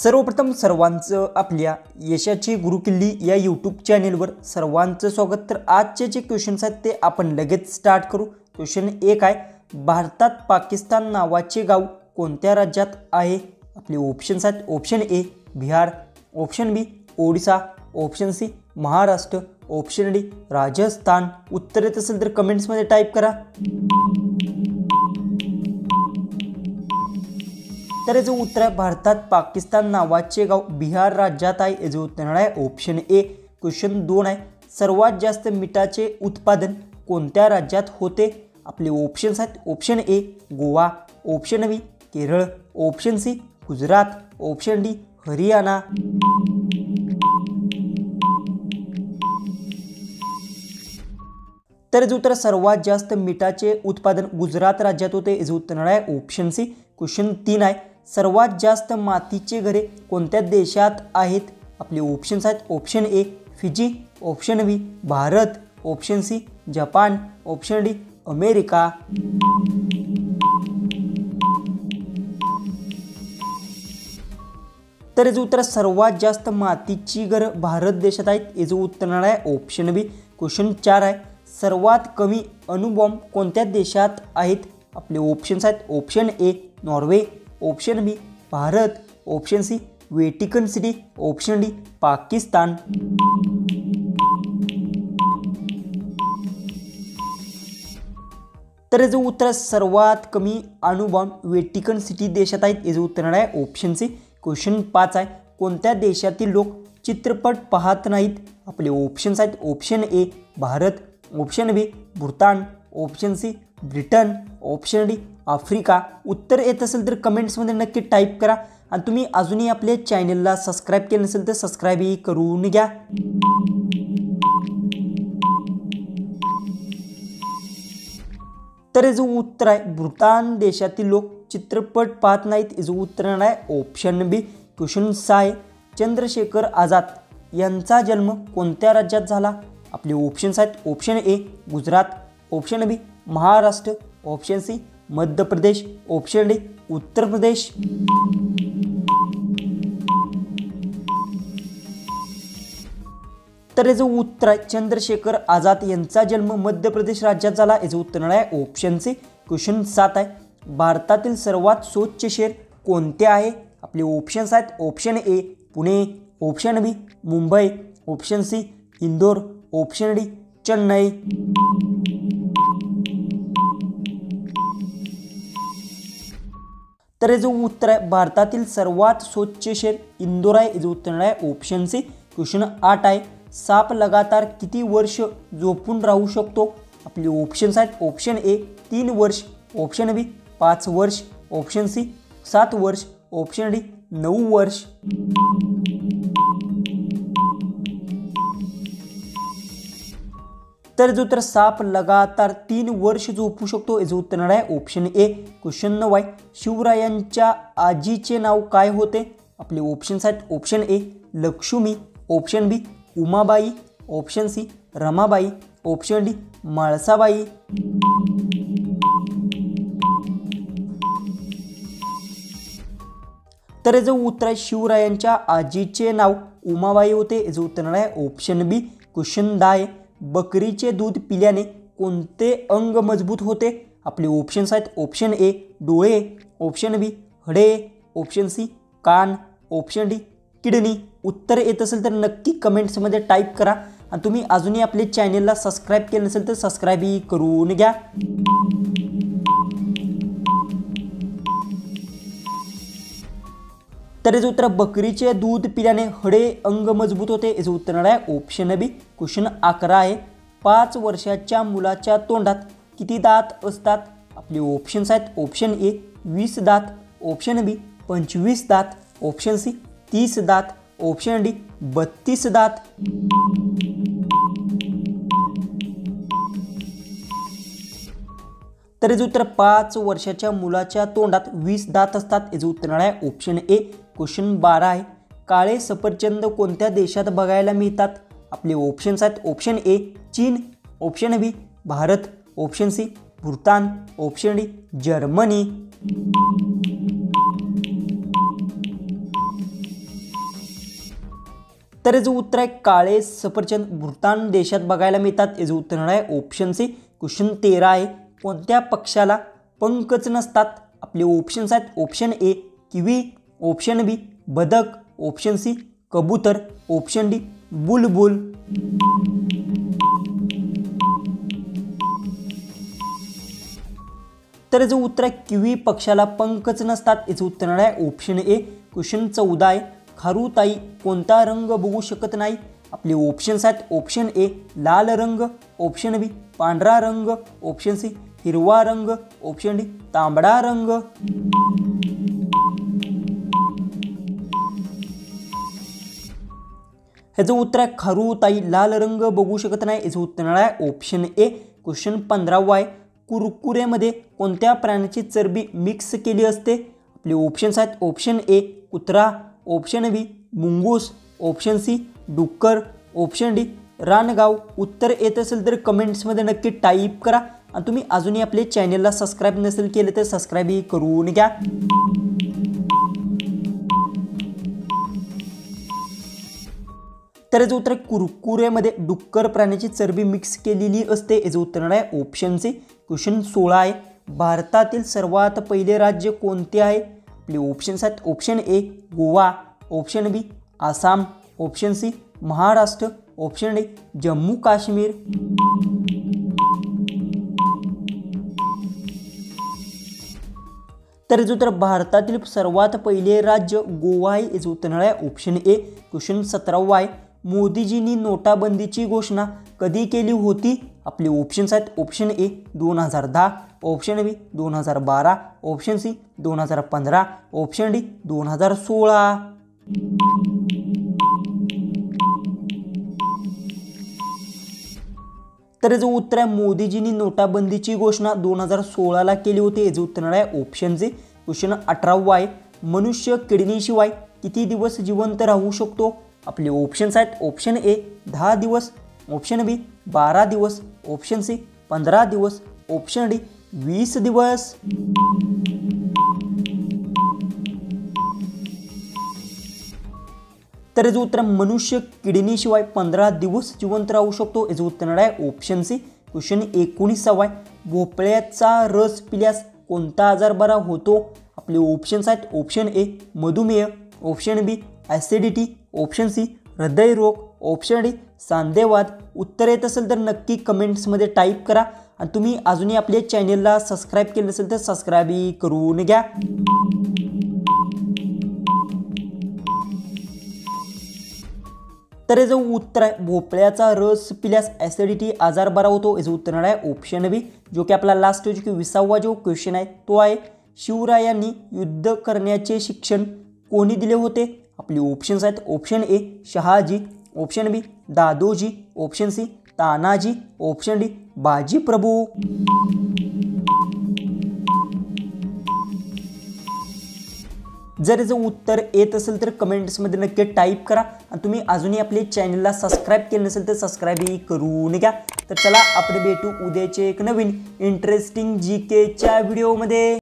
सर्वप्रथम सर्वांचं आपल्या यशाची गुरुकिल्ली या यूट्यूब चॅनेलवर सर्वांचं स्वागत। तर आजचे जे क्वेश्चन्स आहेत ते आपण लगेच स्टार्ट करू। क्वेश्चन 1 आहे, भारतात पाकिस्तान नावाचे गाव कोणत्या राज्यात आहे? आपले ऑप्शन्स आहेत, option A Bihar, option B Odisha, option C Maharashtra, option D Rajasthan. उत्तर येत असेल तर कमेंट्समध्ये टाईप करा। तर जो उत्तर आहे, भारतात पाकिस्तान नावाचे गाव बिहार राज्यात आहे, याचे उत्तर आहे ऑप्शन ए। क्वेश्चन 2 आहे, सर्वात जास्त मिठाचे उत्पादन कोणत्या राज्यात होते? आपले ऑप्शन्स आहेत, option A Goa, option B Kerala, option C Gujarat, option D Haryana. तर जो उत्तर सर्वात जास्त मिठाचे उत्पादन गुजरात राज्यात होते, याचे उत्तर आहे ऑप्शन सी। क्वेश्चन 3 आहे, सर्वात जास्त मातीचे घरे कोणत्या देशात आहेत? आपले ऑप्शन्स आहेत, option A Fiji, option B Bharat, option C Japan, option D America. तर याचं उत्तर सर्वात जास्त मातीची घरे भारत देशात आहेत, याचं उत्तर आहे ऑप्शन बी। क्वेश्चन 4 आहे, सर्वात कमी अणुबॉम्ब कोणत्या देशात आहेत? आपले ऑप्शन्स आहेत, option A Norway, option B Bharat, option C Vatican City, option D Pakistan. तर याचं उत्तर सर्वात कमी अणुबॉम्ब व्हॅटिकन सिटी देशात आहेत, याचं उत्तर आहे ऑप्शन सी। क्वेश्चन 5 आहे, कोणत्या देशातील लोक चित्रपट पाहत नाहीत? आपले ऑप्शन्स आहेत, option A Bharat, option B Bhutan, option C Britain, option D Africa. उत्तर येत असेल तर कमेंट्समध्ये नक्की टाईप करा आणि तुम्ही अजूनही आपल्या चॅनलला सबस्क्राईब केलं नसेल तर सबस्क्राईबही करून घ्या। तर याचं उत्तर आहे, भूतान देशातील लोक चित्रपट पाहत नाहीत, याचं उत्तर आहे ऑप्शन बी। क्वेश्चन 6 आहे, चंद्रशेखर आझाद यांचा जन्म कोणत्या राज्यात झाला? आपले ऑप्शन्स आहेत, option A Gujarat, option B Maharashtra, option C Madhya Pradesh, option D Uttar Pradesh. तर याचं उत्तर आहे, चंद्रशेखर आझाद यांचा जन्म मध्य प्रदेश राज्यात झाला, याचं उत्तर आहे ऑप्शन सी। क्वेश्चन 7 आहे, भारतातील सर्वात स्वच्छ शहर कोणते आहे? आपले ऑप्शन्स आहेत, option A Pune, option B Mumbai, option C Indore, option D Chennai. तर याचं उत्तर आहे, भारतातील सर्वात स्वच्छ शहर इंदोर आहे, याचं उत्तर आहे ऑप्शन सी। क्वेश्चन 8 आहे, साप लगातार किती वर्ष झोपून राहू शकतो? आपले ऑप्शन्स आहेत, ऑप्शन ए 3 वर्ष, ऑप्शन बी 5 वर्ष, ऑप्शन सी 7 वर्ष, ऑप्शन डी 9 वर्ष। तर जो उत्तर साप लगातार 3 वर्ष झोपू शकतो, याचं उत्तर आहे ऑप्शन ए। क्वेश्चन 9 आहे, शिवरायांच्या आजीचे नाव काय होते? आपले ऑप्शन्स आहेत, option A Laxmi, option B Umabai, option C Ramabai, option D Mhalsabai. तर याचं उत्तर आहे, शिवरायांच्या आजीचे नाव उमाबाई होते, याचं उत्तर आहे ऑप्शन बी। क्वेश्चन 10 आहे, बकरीचे दूध पिल्याने कोणते अंग मजबूत होते? आपले ऑप्शन्स आहेत, ऑप्शन ए डोळे, ऑप्शन बी हडे, ऑप्शन सी कान, ऑप्शन डी किडनी। उत्तर येत असेल तर नक्की कमेंट्समध्ये टाईप करा आणि तुम्ही अजूनही आपल्या चॅनलला सबस्क्राईब केलं नसेल तर सबस्क्राईबही करून घ्या। तर याचं उत्तर बकरीचे दूध पिल्याने हडे अंग मजबूत होते, याचं उत्तर आहे ऑप्शन बी। क्वेश्चन 11 आहे, 5 वर्षाच्या मुलाच्या तोंडात किती दात असतात? आपले ऑप्शन्स आहेत, ऑप्शन ए 20 दात, ऑप्शन बी 25 दात, ऑप्शन सी 30 दात, ऑप्शन डी 32 दात। तर याचं उत्तर 5 वर्षाच्या मुलाच्या तोंडात 20 दात असतात, याचं उत्तर आहे ऑप्शन ए। क्वेश्चन 12 आहे, काळे सफरचंद कोणत्या देशात बघायला मिळतात? आपले ऑप्शन्स आहेत, ऑप्शन ए चीन, option B Bharat, option C Bhutan, option D Germany. तर याचं उत्तर आहे काळे सफरचंद भूतान देशात बघायला मिळतात। याचं उत्तर आहे ऑप्शन सी। क्वेश्चन 13 आहे, कोणत्या पक्षाला पंखच नसतात? आपले ऑप्शन्स आहेत ऑप्शन ए किवी, ऑप्शन बी बदक, ऑप्शन सी कबूतर, ऑप्शन डी बुलबुल। तर याचं उत्तर आहे किवी पक्षाला पंखच नसतात। याचं उत्तर आहे ऑप्शन ए। क्वेश्चन 14 आहे, खारुताई कोणता रंग बघू शकत नाही? आपले ऑप्शन्स आहेत ऑप्शन ए लाल रंग, ऑप्शन बी पांढरा रंग, ऑप्शन सी हिरवा रंग, ऑप्शन डी तांबडा रंग। ह्याचं उत्तर आहे खारुताई लाल रंग बघू शकत नाही। याचं उत्तर आहे ऑप्शन ए। क्वेश्चन 15 आहे, कुरकुरेमध्ये कोणत्या प्राण्याची चरबी मिक्स केली असते? आपले ऑप्शन्स आहेत ऑप्शन ए कुत्रा, ऑप्शन बी मुंगूस, ऑप्शन सी डुक्कर, ऑप्शन डी रानगाव। उत्तर येत असेल तर कमेंट्समध्ये नक्की टाईप करा आणि तुम्ही अजूनही आपले चॅनलला सबस्क्राईब नसेल केले तर सबस्क्राईबही करून घ्या। तर याचं उत्तर कुरकुरेमध्ये डुक्कर प्राण्याची चरबी मिक्स केलेली असते। याचं उत्तर आहे ऑप्शन सी। क्वेश्चन 16 आहे, भारतातील सर्वात पहिले राज्य कोणते आहे? आपले ऑप्शन्स आहेत option A Goa, option B Assam, option C Maharashtra, option D Jammu Kashmir. तर याचं उत्तर भारतातील सर्वात पहिले राज्य गोवा आहे। याचं उत्तर आहे ऑप्शन ए। क्वेश्चन 17 आहे, मोदीजींनी नोटाबंदीची घोषणा कधी केली होती? आपले ऑप्शन्स आहेत option A 2010, option B 2012, option C 2015, option D 2016। तर याचं उत्तर आहे मोदीजींनी नोटाबंदीची घोषणा 2016ला केली होती। याचं उत्तर आहे ऑप्शन सी। क्वेश्चन 18 आहे, मनुष्य किडनीशिवाय किती दिवस जिवंत राहू शकतो? आपले ऑप्शन्स आहेत ऑप्शन ए 10 दिवस, ऑप्शन बी 12 दिवस, ऑप्शन सी 15 दिवस, ऑप्शन डी 20 दिवस। तर याचं उत्तर मनुष्य किडनीशिवाय 15 दिवस जिवंत राहू शकतो। याचं उत्तर आहे ऑप्शन सी। क्वेश्चन 19 आहे, भोपळ्याचा रस पिल्यास कोणता आजार बरा होतो? आपले ऑप्शन्स आहेत ऑप्शन ए मधुमेह, ऑप्शन बी ॲसिडिटी, ऑप्शन सी हृदयरोग, ऑप्शन डी सांधेवात। उत्तर येत असेल तर नक्की कमेंट्समध्ये टाईप करा आणि तुम्ही अजूनही आपल्या चॅनलला सबस्क्राईब केलं नसेल तर सबस्क्राईबही करून घ्या। तर याचं उत्तर आहे भोपळ्याचा रस पिल्यास ॲसिडिटी आजार बरा होतो। याचं उत्तर आहे ऑप्शन बी। जो की आपला लास्ट जो की 20वा जो क्वेश्चन आहे तो आहे, शिवरायांनी युद्ध करण्याचे शिक्षण कोणी दिले होते? आपले ऑप्शन्स आहेत option A Shahaji, option B Dadoji, option C Tanaji, option D Baji Prabhu. जर याचं उत्तर येत असेल तर कमेंट्समध्ये नक्की टाईप करा आणि तुम्ही अजूनही आपले चॅनलला सबस्क्राईब केलं नसेल तर सबस्क्राईबही करून घ्या। तर चला आपण भेटू उद्याचे एक नवीन इंटरेस्टिंग जीकेच्या व्हिडिओमध्ये।